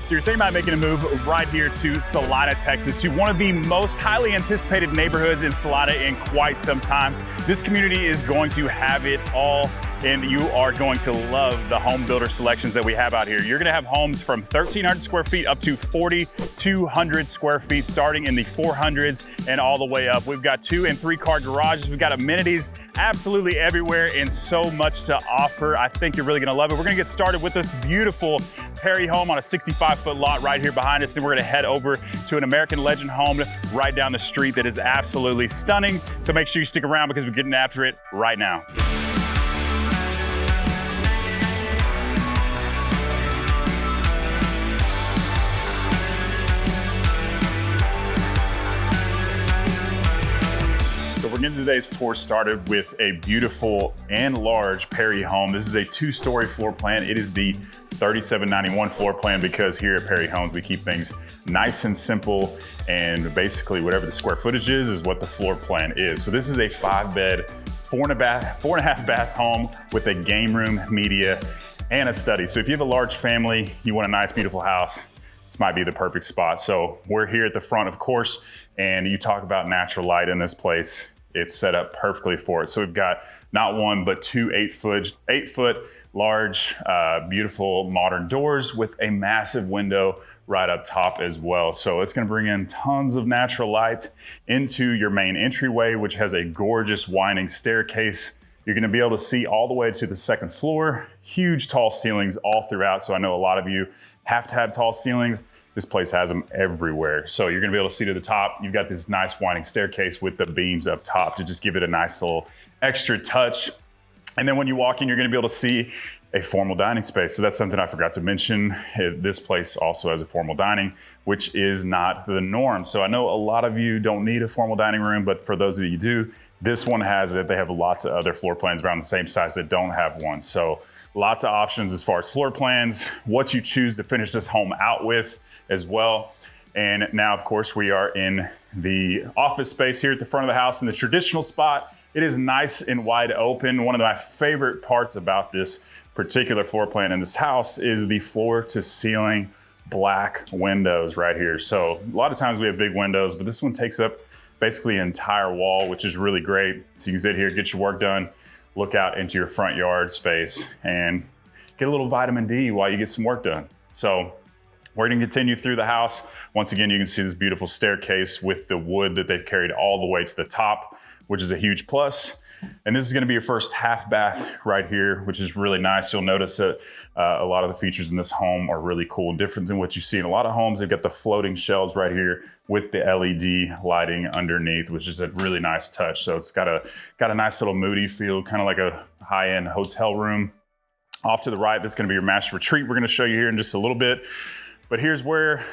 So you're thinking about making a move right here to Celina, Texas, to one of the most highly anticipated neighborhoods in Celina in quite some time. This community is going to have it all, and you are going to love the home builder selections that we have out here. You're gonna have homes from 1,300 square feet up to 4,200 square feet, starting in the 400s and all the way up. We've got 2 and 3 car garages. We've got amenities absolutely everywhere and so much to offer. I think you're really gonna love it. We're gonna get started with this beautiful Perry home on a 65-foot lot right here behind us, and we're gonna head over to an American Legend home right down the street that is absolutely stunning. So make sure you stick around because we're getting after it right now. We're getting today's tour started with a beautiful and large Perry home. This is a 2-story floor plan. It is the 3791 floor plan because here at Perry Homes, we keep things nice and simple, and basically whatever the square footage is what the floor plan is. So this is a 5-bed, 4.5 bath home with a game room, media, and a study. So if you have a large family, you want a nice, beautiful house, this might be the perfect spot. So we're here at the front, of course, and you talk about natural light in this place. It's set up perfectly for it. So we've got not one, but 2 8-foot large, beautiful modern doors with a massive window right up top as well. So it's gonna bring in tons of natural light into your main entryway, which has a gorgeous winding staircase. You're gonna be able to see all the way to the 2nd floor, huge tall ceilings all throughout. So I know a lot of you have to have tall ceilings. This place has them everywhere. So you're gonna be able to see to the top. You've got this nice winding staircase with the beams up top to just give it a nice little extra touch. And then when you walk in, you're gonna be able to see a formal dining space. So that's something I forgot to mention. This place also has a formal dining, which is not the norm. So I know a lot of you don't need a formal dining room, but for those of you who do, this one has it. They have lots of other floor plans around the same size that don't have one. So lots of options as far as floor plans, what you choose to finish this home out with as well. And now, of course, we are in the office space here at the front of the house in the traditional spot. It is nice and wide open. One of my favorite parts about this particular floor plan in this house is the floor to ceiling black windows right here. So a lot of times we have big windows, but this one takes up basically an entire wall, which is really great. So you can sit here, get your work done, look out into your front yard space, and get a little vitamin D while you get some work done. So we're gonna continue through the house. Once again, you can see this beautiful staircase with the wood that they've carried all the way to the top, which is a huge plus. And this is gonna be your first half bath right here, which is really nice. You'll notice that a lot of the features in this home are really cool, different than what you see in a lot of homes. They've got the floating shelves right here with the LED lighting underneath, which is a really nice touch. So it's got a nice little moody feel, kind of like a high-end hotel room. Off to the right, that's gonna be your master retreat. We're gonna show you here in just a little bit. But here's where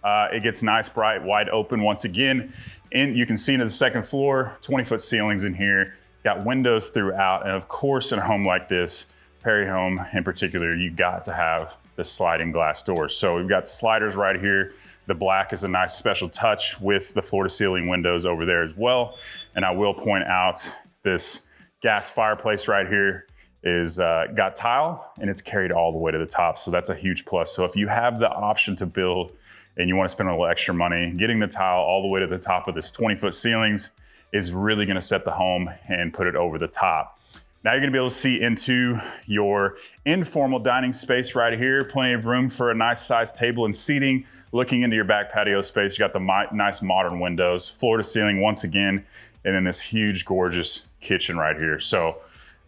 it gets nice, bright, wide open once again. And you can see into the 2nd floor, 20-foot ceilings in here. Got windows throughout, and of course in a home like this, Perry home in particular, you got to have the sliding glass doors. So we've got sliders right here. The black is a nice special touch with the floor to ceiling windows over there as well. And I will point out this gas fireplace right here is got tile, and it's carried all the way to the top. So that's a huge plus. So if you have the option to build and you want to spend a little extra money, getting the tile all the way to the top of this 20-foot ceilings is really gonna set the home and put it over the top. Now you're gonna be able to see into your informal dining space right here. Plenty of room for a nice sized table and seating. Looking into your back patio space, you got the nice modern windows, floor to ceiling once again, and then this huge, gorgeous kitchen right here. So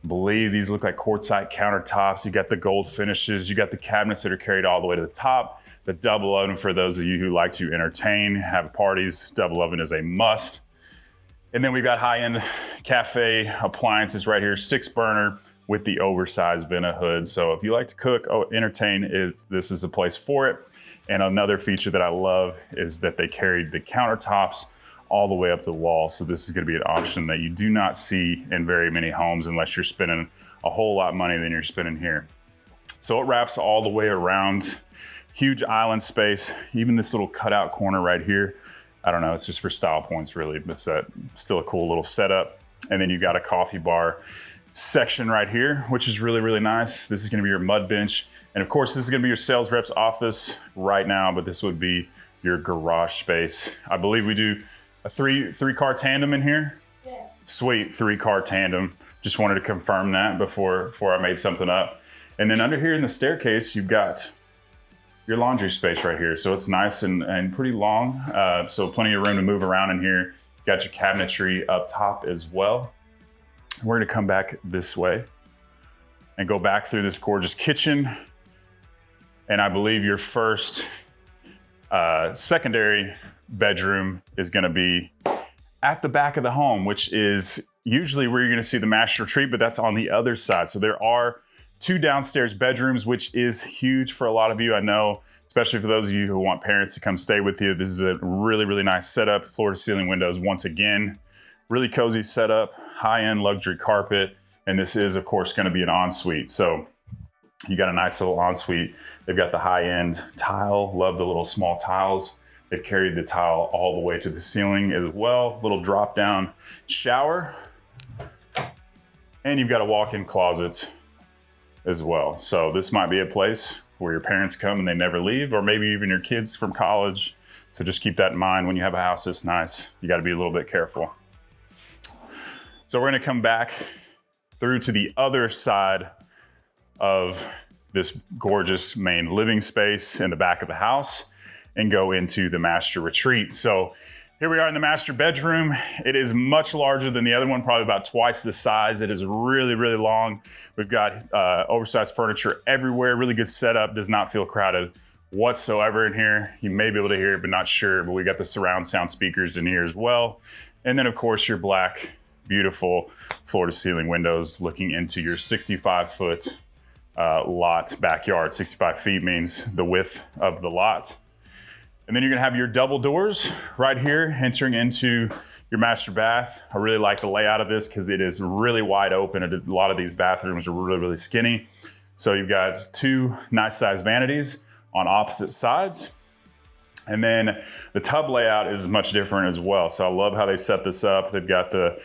I believe these look like quartzite countertops. You got the gold finishes. You got the cabinets that are carried all the way to the top. The double oven for those of you who like to entertain, have parties, double oven is a must. And then we've got high-end cafe appliances right here, 6-burner with the oversized Vena hood. So if you like to cook, entertain, this is the place for it. And another feature that I love is that they carried the countertops all the way up the wall. So this is gonna be an option that you do not see in very many homes unless you're spending a whole lot of money than you're spending here. So it wraps all the way around, huge island space, even this little cutout corner right here. I don't know, it's just for style points really, but it's still a cool little setup. And then you got a coffee bar section right here, which is really, really nice. This is gonna be your mud bench And of course, this is gonna be your sales rep's office right now, but this would be your garage space. I believe we do a three car tandem in here. Yes. Sweet, 3-car tandem. Just wanted to confirm that before I made something up. And then under here in the staircase, you've got your laundry space right here. So it's nice and pretty long. So plenty of room to move around in here. You've got your cabinetry up top as well. We're gonna come back this way and go back through this gorgeous kitchen. And I believe your first secondary bedroom is gonna be at the back of the home, which is usually where you're gonna see the master retreat, but that's on the other side. So there are 2 downstairs bedrooms, which is huge for a lot of you. I know, especially for those of you who want parents to come stay with you. This is a really, really nice setup. Floor to ceiling windows, once again, really cozy setup, high-end luxury carpet. And this is, of course, gonna be an ensuite. So you got a nice little ensuite. They've got the high-end tile. Love the little small tiles. They've carried the tile all the way to the ceiling as well. Little drop-down shower. And you've got a walk-in closet as well. So this might be a place where your parents come and they never leave, or maybe even your kids from college. So just keep that in mind when you have a house this nice. You got to be a little bit careful. So we're going to come back through to the other side of this gorgeous main living space in the back of the house and go into the master retreat. So here we are in the master bedroom. It is much larger than the other one, probably about twice the size. It is really, really long. We've got oversized furniture everywhere, really good setup, does not feel crowded whatsoever in here. You may be able to hear it, but not sure, but we got the surround sound speakers in here as well. And then of course your black, beautiful floor to ceiling windows looking into your 65-foot lot backyard. 65 feet means the width of the lot. And then you're gonna have your double doors right here entering into your master bath. I really like the layout of this because it is really wide open. A lot of these bathrooms are really, really skinny. So you've got 2 nice sized vanities on opposite sides. And then the tub layout is much different as well. So I love how they set this up. They've got the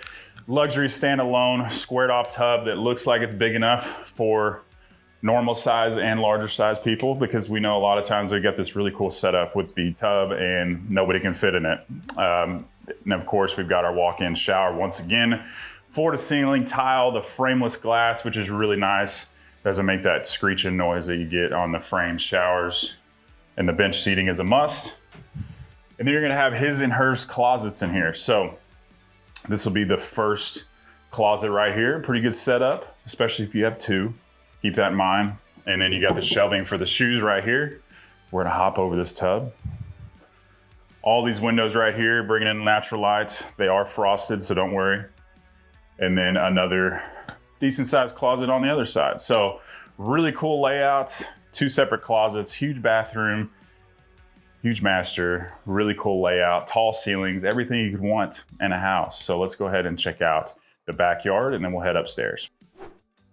luxury standalone squared off tub that looks like it's big enough for normal size and larger size people, because we know a lot of times we get this really cool setup with the tub and nobody can fit in it. And of course we've got our walk-in shower. Once again, floor to ceiling tile, the frameless glass, which is really nice. Doesn't make that screeching noise that you get on the frame showers. And the bench seating is a must. And then you're gonna have his and hers closets in here. So this will be the first closet right here. Pretty good setup, especially if you have 2. Keep that in mind. And then you got the shelving for the shoes right here. We're gonna hop over this tub. All these windows right here, bringing in natural light. They are frosted, so don't worry. And then another decent sized closet on the other side. So really cool layout, 2 separate closets, huge bathroom, huge master, really cool layout, tall ceilings, everything you could want in a house. So let's go ahead and check out the backyard and then we'll head upstairs.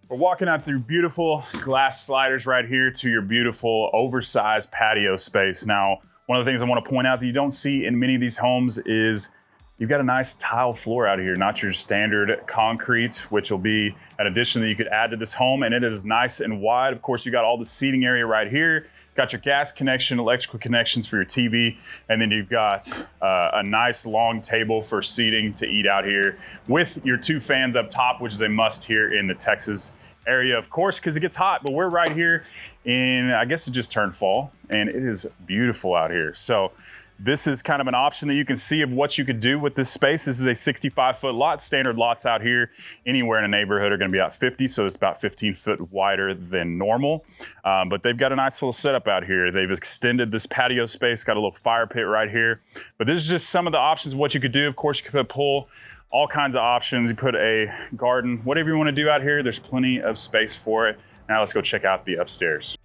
We're walking out through beautiful glass sliders right here to your beautiful oversized patio space. Now, one of the things I want to point out that you don't see in many of these homes is you've got a nice tile floor out here, not your standard concrete, which will be an addition that you could add to this home. And it is nice and wide. Of course, you got all the seating area right here. Got your gas connection, electrical connections for your TV, and then you've got a nice long table for seating to eat out here with your 2 fans up top, which is a must here in the Texas area, of course, because it gets hot, but we're right here in, I guess it just turned fall, and it is beautiful out here. So this is kind of an option that you can see of what you could do with this space. This is a 65-foot lot. Standard lots out here anywhere in a neighborhood are gonna be about 50, so it's about 15 foot wider than normal. But they've got a nice little setup out here. They've extended this patio space, got a little fire pit right here. But this is just some of the options of what you could do. Of course, you could put a pool, all kinds of options. You put a garden, whatever you wanna do out here, there's plenty of space for it. Now let's go check out the upstairs.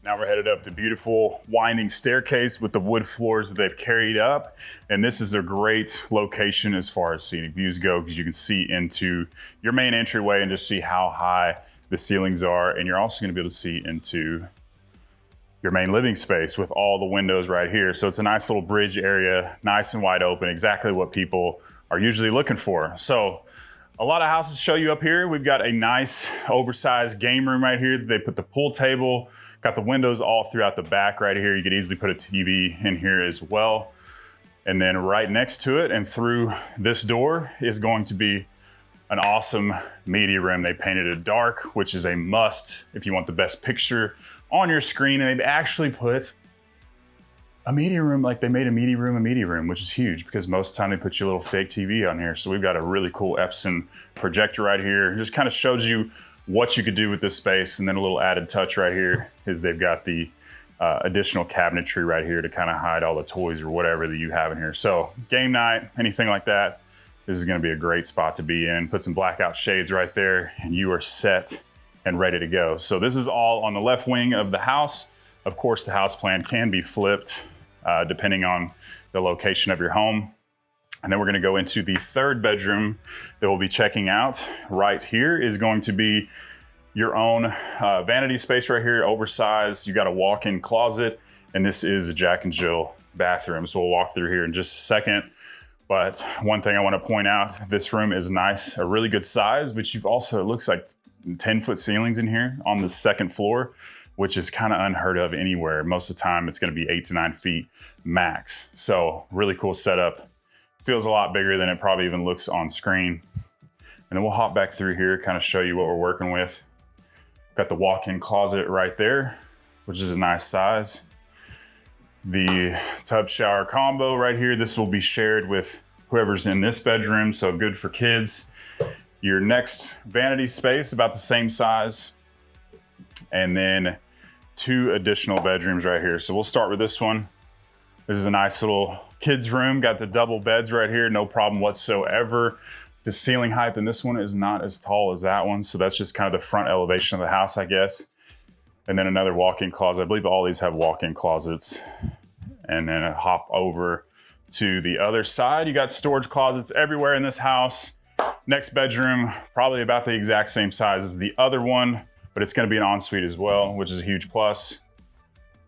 Now we're headed up the beautiful winding staircase with the wood floors that they've carried up. And this is a great location as far as scenic views go, because you can see into your main entryway and just see how high the ceilings are. And you're also gonna be able to see into your main living space with all the windows right here. So it's a nice little bridge area, nice and wide open, exactly what people are usually looking for. So A lot of houses show you up here. We've got a nice oversized game room right here. They put the pool table, got the windows all throughout the back right here. You could easily put a TV in here as well. And then right next to it and through this door is going to be an awesome media room. They painted it dark, which is a must if you want the best picture on your screen. And they've actually put a media room, like they made a media room, which is huge because most of the time they put your little fake TV on here. So we've got a really cool Epson projector right here. It just kind of shows you what you could do with this space. And then a little added touch right here is they've got the additional cabinetry right here to kind of hide all the toys or whatever that you have in here. So game night, anything like that, this is gonna be a great spot to be in. Put some blackout shades right there and you are set and ready to go. So this is all on the left wing of the house. Of course, the house plan can be flipped depending on the location of your home. And then we're gonna go into the third bedroom that we'll be checking out. Right here is going to be your own vanity space right here, oversized. You got a walk-in closet, and this is a Jack and Jill bathroom. So we'll walk through here in just a second. But one thing I wanna point out, this room is nice, a really good size, but you've also, it looks like 10-foot ceilings in here on the second floor, which is kind of unheard of anywhere. Most of the time it's gonna be 8 to 9 feet max. So really cool setup. Feels a lot bigger than it probably even looks on screen. And then we'll hop back through here, kind of show you what we're working with. Got the walk-in closet right there, which is a nice size. The tub shower combo right here. This will be shared with whoever's in this bedroom, so good for kids. Your next vanity space, about the same size. And then 2 additional bedrooms right here. So we'll start with this one. This is a nice little kids room. Got the double beds right here, no problem whatsoever. The ceiling height in this one is not as tall as that one. So that's just kind of the front elevation of the house, I guess. And then another walk-in closet. I believe all these have walk-in closets. And then a hop over to the other side. You got storage closets everywhere in this house. Next bedroom, probably about the exact same size as the other one, but it's gonna be an ensuite as well, which is a huge plus.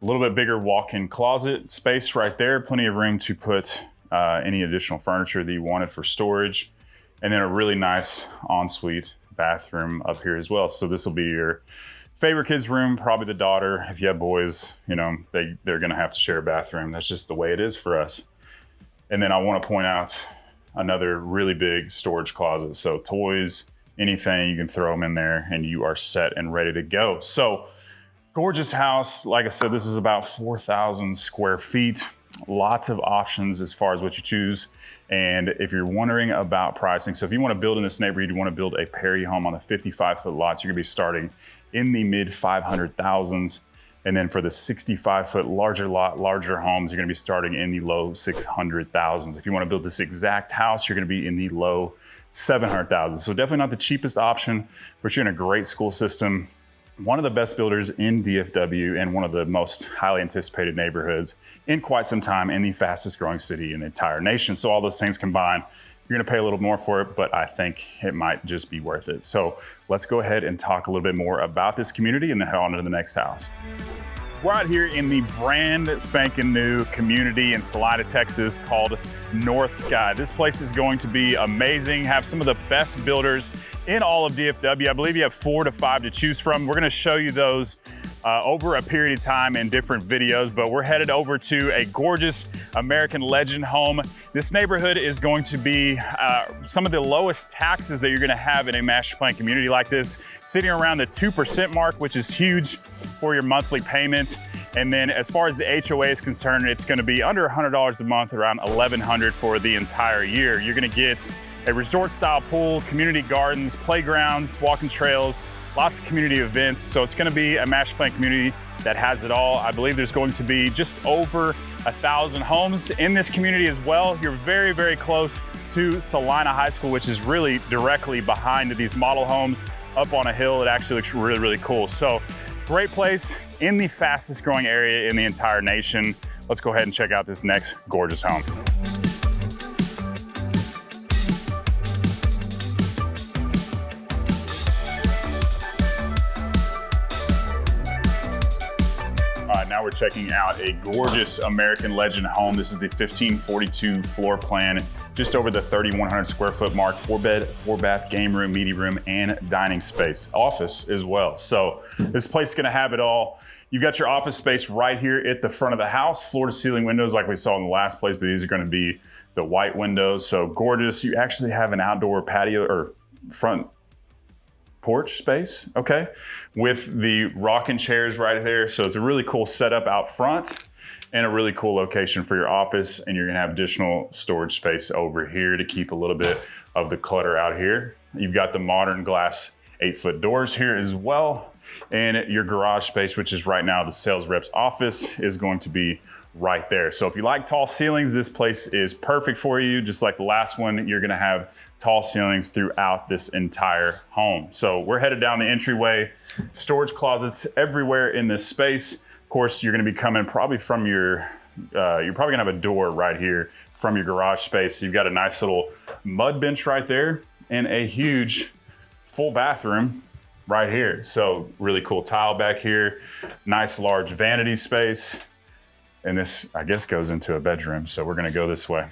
A little bit bigger walk-in closet space right there. Plenty of room to put any additional furniture that you wanted for storage. And then a really nice ensuite bathroom up here as well. So this will be your favorite kid's room, probably the daughter. If you have boys, you know, they're gonna have to share a bathroom. That's just the way it is for us. And then I wanna point out another really big storage closet. So toys, anything, you can throw them in there and you are set and ready to go. So gorgeous house. Like I said, this is about 4,000 square feet. Lots of options as far as what you choose. And if you're wondering about pricing, so if you want to build in this neighborhood, you want to build a Perry home on the 55-foot lots, you're gonna be starting in the mid 500,000s. And then for the 65-foot larger lot, larger homes, you're gonna be starting in the low 600,000s. If you want to build this exact house, you're gonna be in the low 700,000. So definitely not the cheapest option, but you're in a great school system. One of the best builders in DFW and one of the most highly anticipated neighborhoods in quite some time, and the fastest growing city in the entire nation. So all those things combined, you're gonna pay a little more for it, but I think it might just be worth it. So let's go ahead and talk a little bit more about this community and then head on to the next house. We're out here in the brand spanking new community in Celina, Texas called North Sky. This place is going to be amazing, have some of the best builders in all of DFW. I believe you have 4 to 5 to choose from. We're gonna show you those over a period of time in different videos, but we're headed over to a gorgeous American Legend home. This neighborhood is going to be some of the lowest taxes that you're gonna have in a master plan community like this, sitting around the 2% mark, which is huge for your monthly payment. And then as far as the HOA is concerned, it's gonna be under $100 a month, around $1,100 for the entire year. You're gonna get a resort style pool, community gardens, playgrounds, walking trails, lots of community events. So it's gonna be a master plan community that has it all. I believe there's going to be just over 1,000 homes in this community as well. You're very, very close to Celina High School, which is really directly behind these model homes up on a hill. It actually looks really, really cool. So great place in the fastest growing area in the entire nation. Let's go ahead and check out this next gorgeous home. Now we're checking out a gorgeous American Legend home. This is the 1542 floor plan, just over the 3,100 square foot mark, 4-bed, 4-bath, game room, media room, and dining space, office as well. So this place is gonna have it all. You've got your office space right here at the front of the house, floor to ceiling windows like we saw in the last place, but these are gonna be the white windows. So gorgeous. You actually have an outdoor patio or front porch space, okay, with the rocking chairs right there. So it's a really cool setup out front and a really cool location for your office. And you're gonna have additional storage space over here to keep a little bit of the clutter out here. You've got the modern glass 8-foot doors here as well. And your garage space, which is right now the sales rep's office, is going to be right there. So if you like tall ceilings, this place is perfect for you. Just like the last one, you're gonna have tall ceilings throughout this entire home. So we're headed down the entryway, storage closets everywhere in this space. Of course, you're gonna be coming probably from your, you're probably gonna have a door right here from your garage space. So you've got a nice little mud bench right there and a huge full bathroom right here. So really cool tile back here, nice large vanity space. And this, I guess, goes into a bedroom. So we're gonna go this way.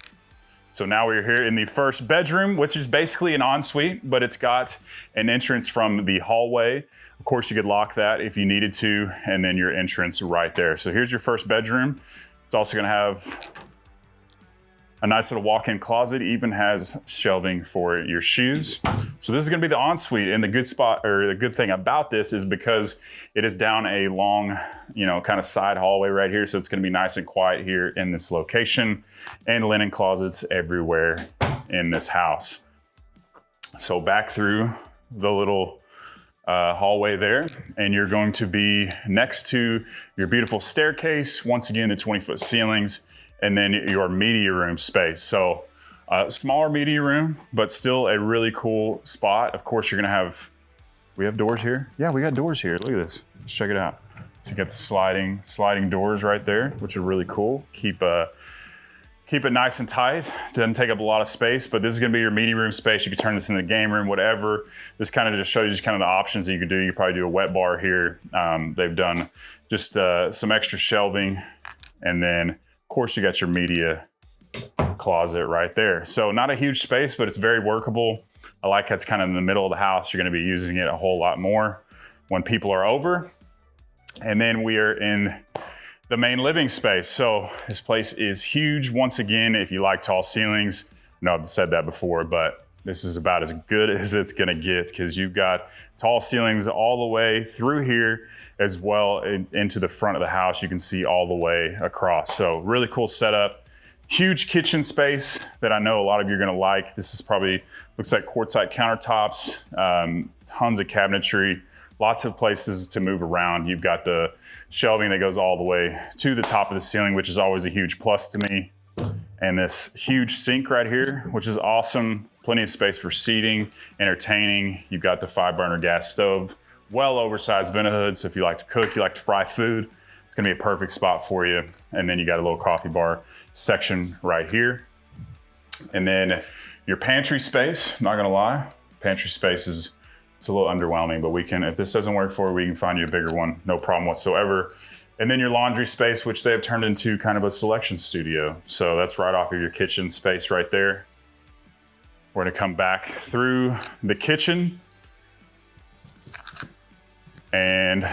So now we're here in the first bedroom, which is basically an ensuite, but it's got an entrance from the hallway. Of course, you could lock that if you needed to, and then your entrance right there. So here's your first bedroom. It's also gonna have a nice little walk-in closet, even has shelving for your shoes. So this is gonna be the ensuite, and the good spot, or the good thing about this is because it is down a long, kind of side hallway right here. So it's gonna be nice and quiet here in this location, and linen closets everywhere in this house. So back through the little hallway there, and you're going to be next to your beautiful staircase. Once again, the 20-foot ceilings, and then your media room space. So smaller media room, but still a really cool spot. Of course, you're gonna have, we have doors here. Yeah, we got doors here. Look at this. Let's check it out. So you got the sliding doors right there, which are really cool. Keep it nice and tight. Doesn't take up a lot of space, but this is gonna be your media room space. You can turn this into the game room, whatever. This kind of just shows you just kind of the options that you can do. You can probably do a wet bar here. They've done just some extra shelving, and then of course, you got your media closet right there. So not a huge space, but it's very workable. I like that's kind of in the middle of the house. You're gonna be using it a whole lot more when people are over. And then we are in the main living space. So this place is huge. Once again, if you like tall ceilings, I know I've said that before, but this is about as good as it's gonna get, because you've got tall ceilings all the way through here, as well into the front of the house. You can see all the way across. So really cool setup. Huge kitchen space that I know a lot of you are gonna like. This is probably, looks like quartzite countertops, tons of cabinetry, lots of places to move around. You've got the shelving that goes all the way to the top of the ceiling, which is always a huge plus to me. And this huge sink right here, which is awesome. Plenty of space for seating, entertaining. You've got the 5-burner gas stove, well oversized vent hood. So if you like to cook, you like to fry food, it's gonna be a perfect spot for you. And then you got a little coffee bar section right here. And then your pantry space, not gonna lie, pantry space it's a little underwhelming, but we can, if this doesn't work for you, we can find you a bigger one, no problem whatsoever. And then your laundry space, which they have turned into kind of a selection studio. So that's right off of your kitchen space right there. We're gonna come back through the kitchen and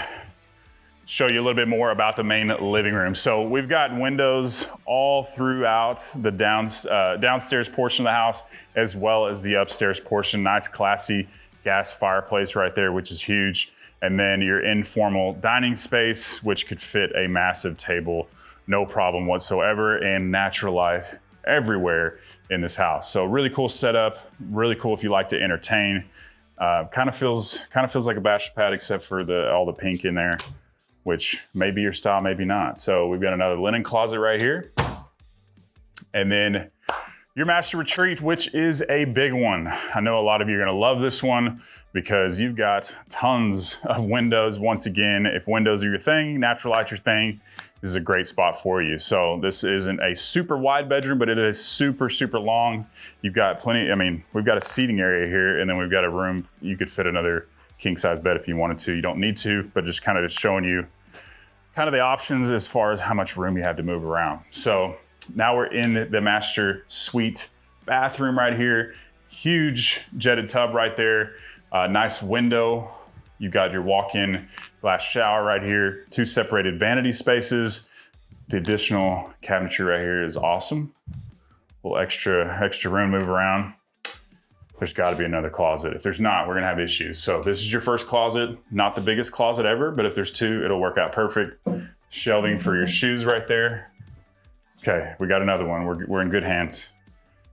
show you a little bit more about the main living room. So we've got windows all throughout the downstairs portion of the house, as well as the upstairs portion. Nice, classy gas fireplace right there, which is huge. And then your informal dining space, which could fit a massive table, no problem whatsoever, and natural light everywhere in this house. So really cool setup, really cool if you like to entertain. Kind of feels like a bachelor pad, except for all the pink in there, which may be your style, maybe not. So we've got another linen closet right here. And then your master retreat, which is a big one. I know a lot of you are gonna love this one because you've got tons of windows. Once again, if windows are your thing, natural light your thing, this is a great spot for you. So this isn't a super wide bedroom, but it is super, super long. You've got plenty, we've got a seating area here, and then we've got a room. You could fit another king size bed if you wanted to. You don't need to, but just kind of just showing you kind of the options as far as how much room you have to move around. So now we're in the master suite bathroom right here. Huge jetted tub right there. Nice window. You've got your walk-in glass shower right here. 2 separated vanity spaces. The additional cabinetry right here is awesome. A little extra room to move around. There's got to be another closet. If there's not, we're gonna have issues. So this is your first closet, not the biggest closet ever, but if there's 2, it'll work out perfect. Shelving for your shoes right there. Okay, we got another one. We're in good hands.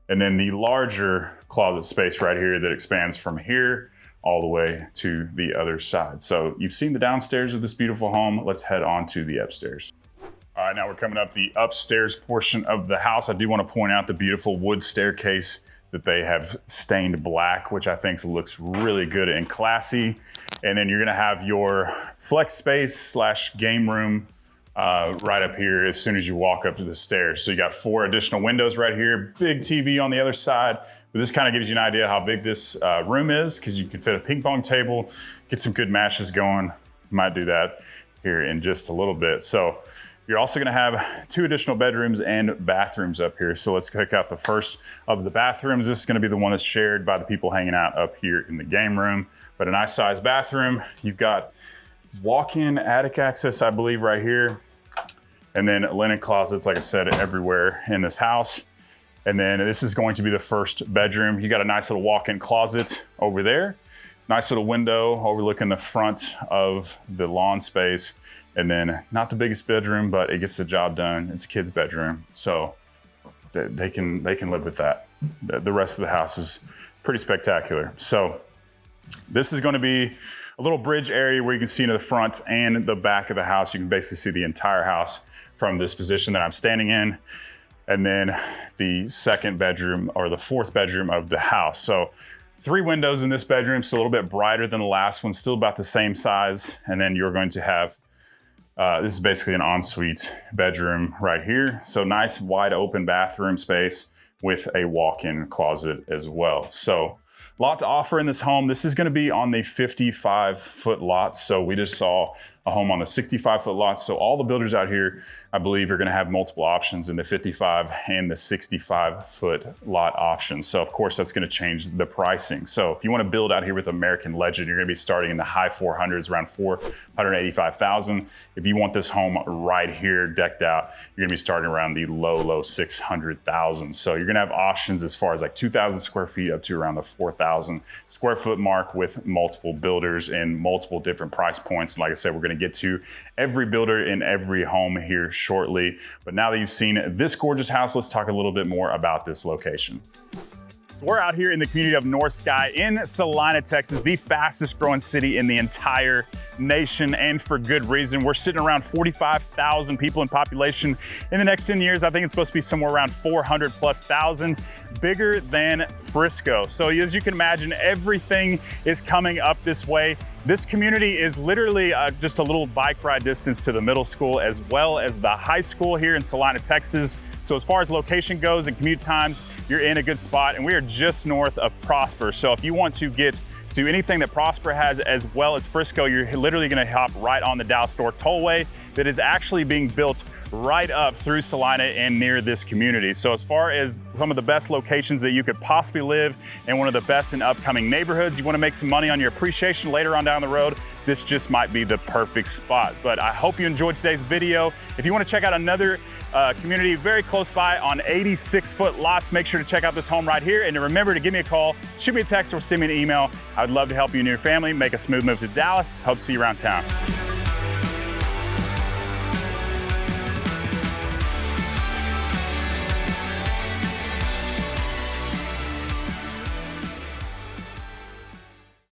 And then the larger closet space right here that expands from here all the way to the other side. So you've seen the downstairs of this beautiful home. Let's head on to the upstairs. All right, now we're coming up the upstairs portion of the house. I do want to point out the beautiful wood staircase that they have stained black, which I think looks really good and classy. And then you're gonna have your flex space slash game room right up here as soon as you walk up to the stairs. So you got 4 additional windows right here, big TV on the other side. But this kind of gives you an idea how big this room is, because you can fit a ping pong table, get some good matches going. Might do that here in just a little bit. So you're also gonna have 2 additional bedrooms and bathrooms up here. So let's check out the first of the bathrooms. This is gonna be the one that's shared by the people hanging out up here in the game room, but a nice sized bathroom. You've got walk-in attic access, I believe, right here. And then linen closets, like I said, everywhere in this house. And then this is going to be the first bedroom. You got a nice little walk-in closet over there. Nice little window overlooking the front of the lawn space. And then not the biggest bedroom, but it gets the job done. It's a kid's bedroom, so they can live with that. The rest of the house is pretty spectacular. So this is going to be a little bridge area where you can see into the front and the back of the house. You can basically see the entire house from this position that I'm standing in. And then the second bedroom, or the 4th bedroom of the house. So 3 windows in this bedroom, so a little bit brighter than the last one, still about the same size. And then you're going to have this is basically an ensuite bedroom right here. So nice wide open bathroom space with a walk-in closet as well. So a lot to offer in this home. This is gonna be on the 55-foot lot. So we just saw a home on the 65-foot lot. So all the builders out here, I believe, are gonna have multiple options in the 55 and the 65-foot lot options. So of course, that's gonna change the pricing. So if you wanna build out here with American Legend, you're gonna be starting in the high 400s, around 485,000. If you want this home right here decked out, you're gonna be starting around the low 600,000. So you're gonna have options as far as like 2,000 square feet up to around the 4,000 square foot mark with multiple builders and multiple different price points. And like I said, we're gonna get to every builder in every home here shortly. But now that you've seen this gorgeous house, let's talk a little bit more about this location. So we're out here in the community of North Sky in Celina, Texas, the fastest growing city in the entire nation, and for good reason. We're sitting around 45,000 people in population. In the next 10 years, I think it's supposed to be somewhere around 400,000+, bigger than Frisco. So as you can imagine, everything is coming up this way. This community is literally just a little bike ride distance to the middle school as well as the high school here in Celina, Texas. So as far as location goes and commute times, you're in a good spot, and we are just north of Prosper. So if you want to get to anything that Prosper has as well as Frisco, you're literally gonna hop right on the Dallas Store Tollway that is actually being built right up through Celina and near this community. So as far as some of the best locations that you could possibly live in one of the best and upcoming neighborhoods, you wanna make some money on your appreciation later on down the road, this just might be the perfect spot. But I hope you enjoyed today's video. If you wanna check out another community very close by on 86-foot lots, make sure to check out this home right here. And to remember to give me a call, shoot me a text, or send me an email. I'd love to help you and your family make a smooth move to Dallas. Hope to see you around town.